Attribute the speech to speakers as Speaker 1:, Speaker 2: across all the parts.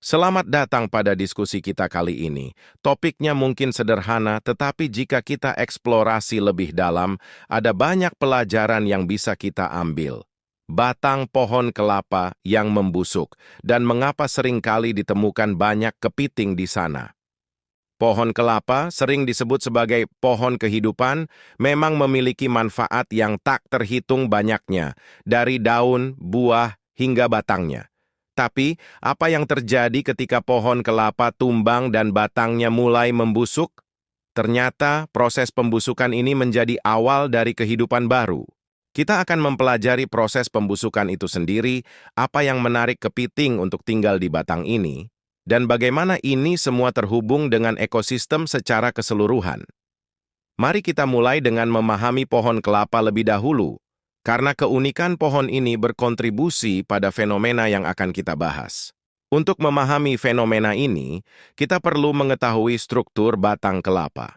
Speaker 1: Selamat datang pada diskusi kita kali ini. Topiknya mungkin sederhana, tetapi jika kita eksplorasi lebih dalam, ada banyak pelajaran yang bisa kita ambil. Batang pohon kelapa yang membusuk, dan mengapa seringkali ditemukan banyak kepiting di sana. Pohon kelapa, sering disebut sebagai pohon kehidupan, memang memiliki manfaat yang tak terhitung banyaknya, dari daun, buah, hingga batangnya. Tapi, apa yang terjadi ketika pohon kelapa tumbang dan batangnya mulai membusuk? Ternyata, proses pembusukan ini menjadi awal dari kehidupan baru. Kita akan mempelajari proses pembusukan itu sendiri, apa yang menarik kepiting untuk tinggal di batang ini, dan bagaimana ini semua terhubung dengan ekosistem secara keseluruhan. Mari kita mulai dengan memahami pohon kelapa lebih dahulu, karena keunikan pohon ini berkontribusi pada fenomena yang akan kita bahas. Untuk memahami fenomena ini, kita perlu mengetahui struktur batang kelapa.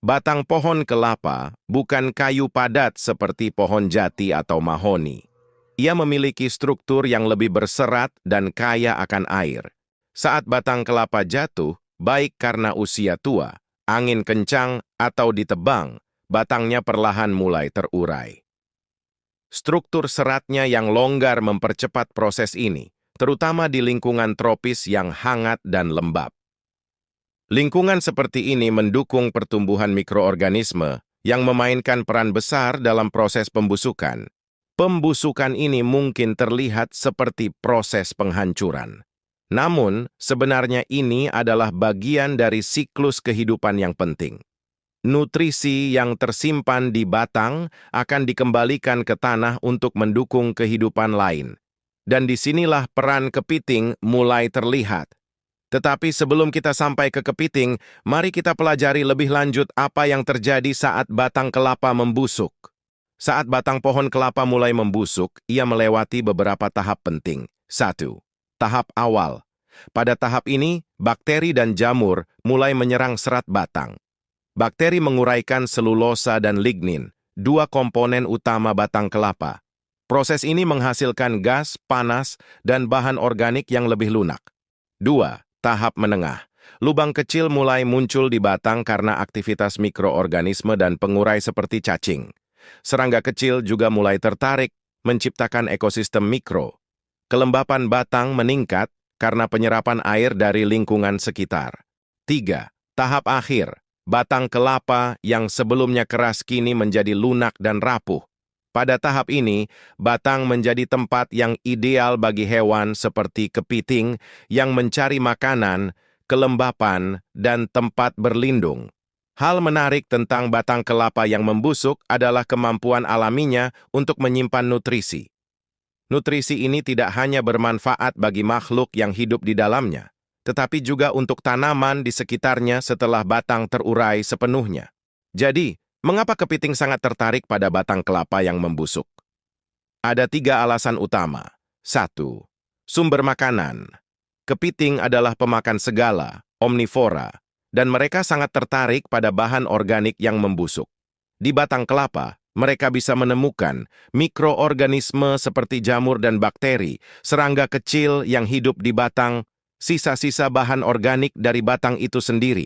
Speaker 1: Batang pohon kelapa bukan kayu padat seperti pohon jati atau mahoni. Ia memiliki struktur yang lebih berserat dan kaya akan air. Saat batang kelapa jatuh, baik karena usia tua, angin kencang, atau ditebang, batangnya perlahan mulai terurai. Struktur seratnya yang longgar mempercepat proses ini, terutama di lingkungan tropis yang hangat dan lembab. Lingkungan seperti ini mendukung pertumbuhan mikroorganisme yang memainkan peran besar dalam proses pembusukan. Pembusukan ini mungkin terlihat seperti proses penghancuran. Namun, sebenarnya ini adalah bagian dari siklus kehidupan yang penting. Nutrisi yang tersimpan di batang akan dikembalikan ke tanah untuk mendukung kehidupan lain. Dan disinilah peran kepiting mulai terlihat. Tetapi sebelum kita sampai ke kepiting, mari kita pelajari lebih lanjut apa yang terjadi saat batang kelapa membusuk. Saat batang pohon kelapa mulai membusuk, ia melewati beberapa tahap penting. 1. Tahap awal. Pada tahap ini, bakteri dan jamur mulai menyerang serat batang. Bakteri menguraikan selulosa dan lignin, dua komponen utama batang kelapa. Proses ini menghasilkan gas, panas, dan bahan organik yang lebih lunak. 2. Tahap menengah. Lubang kecil mulai muncul di batang karena aktivitas mikroorganisme dan pengurai seperti cacing. Serangga kecil juga mulai tertarik, menciptakan ekosistem mikro. Kelembapan batang meningkat karena penyerapan air dari lingkungan sekitar. 3. Tahap akhir. Batang kelapa yang sebelumnya keras kini menjadi lunak dan rapuh. Pada tahap ini, batang menjadi tempat yang ideal bagi hewan seperti kepiting yang mencari makanan, kelembapan, dan tempat berlindung. Hal menarik tentang batang kelapa yang membusuk adalah kemampuan alaminya untuk menyimpan nutrisi. Nutrisi ini tidak hanya bermanfaat bagi makhluk yang hidup di dalamnya, tetapi juga untuk tanaman di sekitarnya setelah batang terurai sepenuhnya. Jadi, mengapa kepiting sangat tertarik pada batang kelapa yang membusuk? Ada 3 alasan utama. 1. Sumber makanan. Kepiting adalah pemakan segala, omnivora, dan mereka sangat tertarik pada bahan organik yang membusuk. Di batang kelapa, mereka bisa menemukan mikroorganisme seperti jamur dan bakteri, serangga kecil yang hidup di batang, sisa-sisa bahan organik dari batang itu sendiri.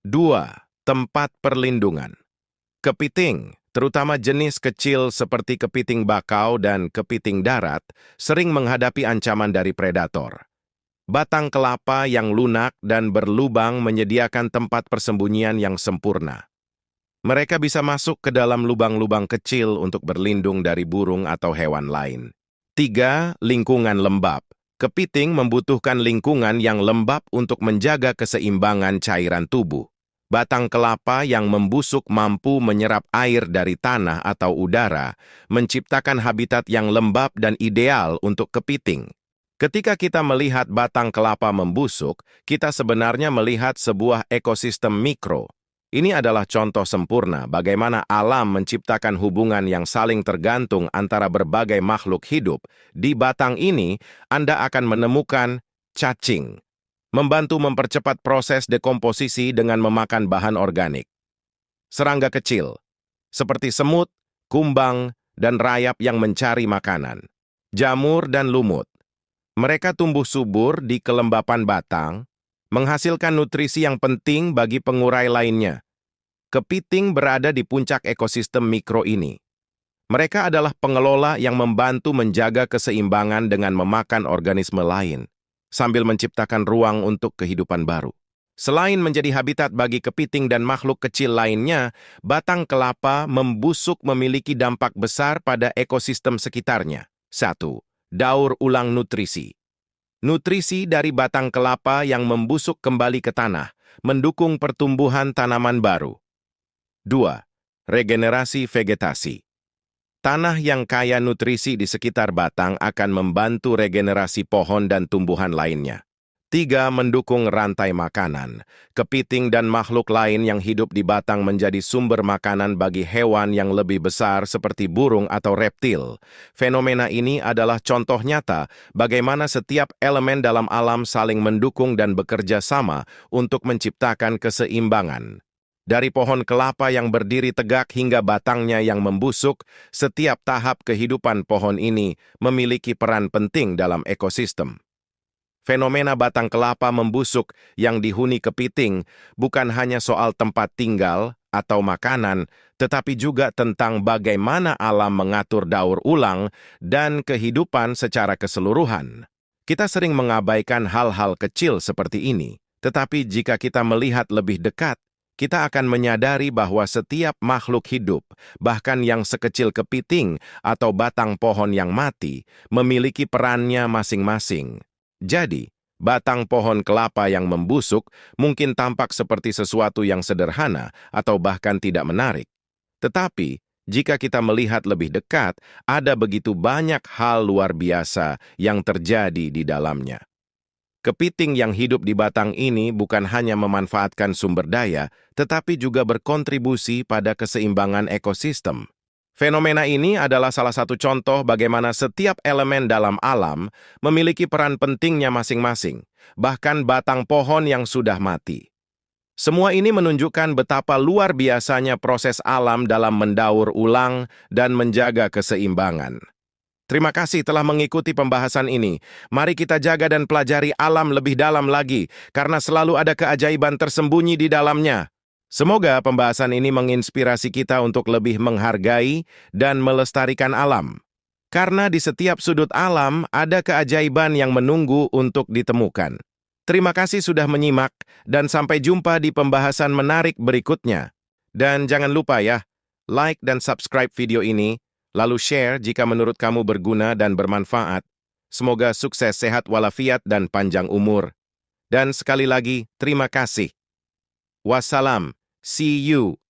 Speaker 1: 2. Tempat perlindungan. Kepiting, terutama jenis kecil seperti kepiting bakau dan kepiting darat, sering menghadapi ancaman dari predator. Batang kelapa yang lunak dan berlubang menyediakan tempat persembunyian yang sempurna. Mereka bisa masuk ke dalam lubang-lubang kecil untuk berlindung dari burung atau hewan lain. 3. Lingkungan lembab. Kepiting membutuhkan lingkungan yang lembab untuk menjaga keseimbangan cairan tubuh. Batang kelapa yang membusuk mampu menyerap air dari tanah atau udara, menciptakan habitat yang lembab dan ideal untuk kepiting. Ketika kita melihat batang kelapa membusuk, kita sebenarnya melihat sebuah ekosistem mikro. Ini adalah contoh sempurna bagaimana alam menciptakan hubungan yang saling tergantung antara berbagai makhluk hidup. Di batang ini, Anda akan menemukan cacing, membantu mempercepat proses dekomposisi dengan memakan bahan organik. Serangga kecil, seperti semut, kumbang, dan rayap yang mencari makanan. Jamur dan lumut. Mereka tumbuh subur di kelembapan batang, menghasilkan nutrisi yang penting bagi pengurai lainnya. Kepiting berada di puncak ekosistem mikro ini. Mereka adalah pengelola yang membantu menjaga keseimbangan dengan memakan organisme lain, sambil menciptakan ruang untuk kehidupan baru. Selain menjadi habitat bagi kepiting dan makhluk kecil lainnya, batang kelapa membusuk memiliki dampak besar pada ekosistem sekitarnya. 1. Daur ulang nutrisi. Nutrisi dari batang kelapa yang membusuk kembali ke tanah, mendukung pertumbuhan tanaman baru. 2. Regenerasi vegetasi. Tanah yang kaya nutrisi di sekitar batang akan membantu regenerasi pohon dan tumbuhan lainnya. 3. Mendukung rantai makanan. Kepiting dan makhluk lain yang hidup di batang menjadi sumber makanan bagi hewan yang lebih besar seperti burung atau reptil. Fenomena ini adalah contoh nyata bagaimana setiap elemen dalam alam saling mendukung dan bekerja sama untuk menciptakan keseimbangan. Dari pohon kelapa yang berdiri tegak hingga batangnya yang membusuk, setiap tahap kehidupan pohon ini memiliki peran penting dalam ekosistem. Fenomena batang kelapa membusuk yang dihuni kepiting bukan hanya soal tempat tinggal atau makanan, tetapi juga tentang bagaimana alam mengatur daur ulang dan kehidupan secara keseluruhan. Kita sering mengabaikan hal-hal kecil seperti ini, tetapi jika kita melihat lebih dekat, kita akan menyadari bahwa setiap makhluk hidup, bahkan yang sekecil kepiting atau batang pohon yang mati, memiliki perannya masing-masing. Jadi, batang pohon kelapa yang membusuk mungkin tampak seperti sesuatu yang sederhana atau bahkan tidak menarik. Tetapi, jika kita melihat lebih dekat, ada begitu banyak hal luar biasa yang terjadi di dalamnya. Kepiting yang hidup di batang ini bukan hanya memanfaatkan sumber daya, tetapi juga berkontribusi pada keseimbangan ekosistem. Fenomena ini adalah salah satu contoh bagaimana setiap elemen dalam alam memiliki peran pentingnya masing-masing, bahkan batang pohon yang sudah mati. Semua ini menunjukkan betapa luar biasanya proses alam dalam mendaur ulang dan menjaga keseimbangan. Terima kasih telah mengikuti pembahasan ini. Mari kita jaga dan pelajari alam lebih dalam lagi, karena selalu ada keajaiban tersembunyi di dalamnya. Semoga pembahasan ini menginspirasi kita untuk lebih menghargai dan melestarikan alam. Karena di setiap sudut alam ada keajaiban yang menunggu untuk ditemukan. Terima kasih sudah menyimak, dan sampai jumpa di pembahasan menarik berikutnya. Dan jangan lupa ya, like dan subscribe video ini, lalu share jika menurut kamu berguna dan bermanfaat. Semoga sukses, sehat walafiat, dan panjang umur. Dan sekali lagi, terima kasih. Wassalam. See you.